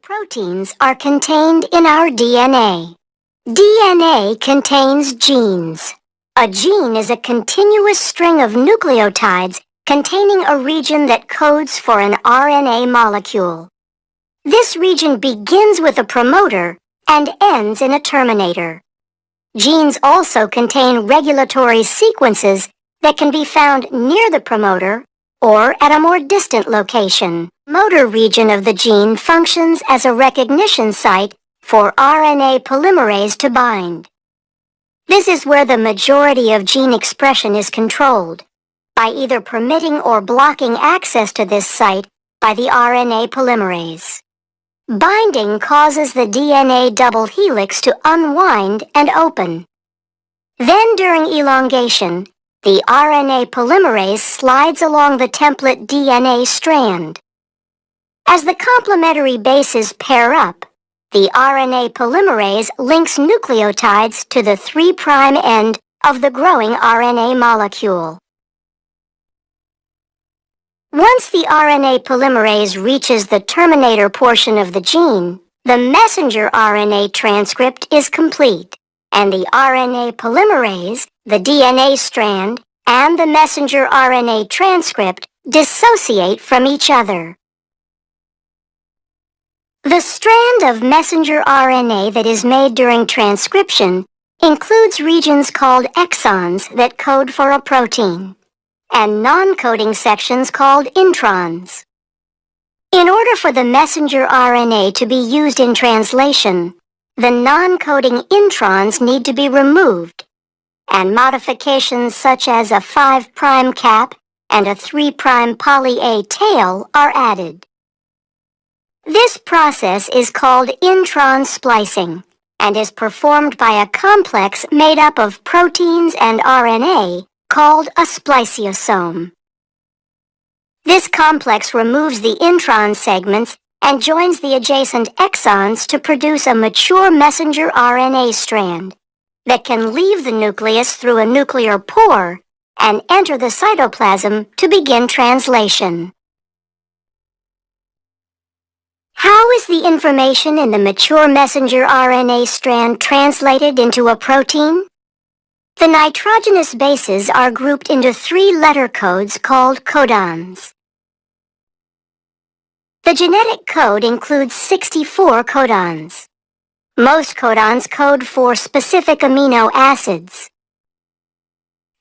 Proteins are contained in our DNA. DNA contains genes. A gene is a continuous string of nucleotides containing a region that codes for an RNA molecule. This region begins with a promoter and ends in a terminator. Genes also contain regulatory sequences that can be found near the promoter or at a more distant location. The motor region of the gene functions as a recognition site for RNA polymerase to bind. This is where the majority of gene expression is controlled, by either permitting or blocking access to this site by the RNA polymerase. Binding causes the DNA double helix to unwind and open. Then during elongation, the RNA polymerase slides along the template DNA strand. As the complementary bases pair up, the RNA polymerase links nucleotides to the 3' end of the growing RNA molecule. Once the RNA polymerase reaches the terminator portion of the gene, the messenger RNA transcript is complete, and the RNA polymerase, the DNA strand, and the messenger RNA transcript dissociate from each other. The strand of messenger RNA that is made during transcription includes regions called exons that code for a protein, and non-coding sections called introns. In order for the messenger RNA to be used in translation, the non-coding introns need to be removed, and modifications such as a 5' cap and a 3' poly A tail are added. This process is called intron splicing and is performed by a complex made up of proteins and RNA called a spliceosome. This complex removes the intron segments and joins the adjacent exons to produce a mature messenger RNA strand that can leave the nucleus through a nuclear pore and enter the cytoplasm to begin translation. How is the information in the mature messenger RNA strand translated into a protein? The nitrogenous bases are grouped into 3 letter codes called codons. The genetic code includes 64 codons. Most codons code for specific amino acids.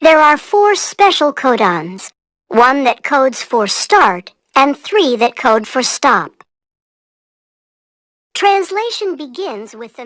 There are 4 special codons, 1 that codes for start and 3 that code for stop. Translation begins with the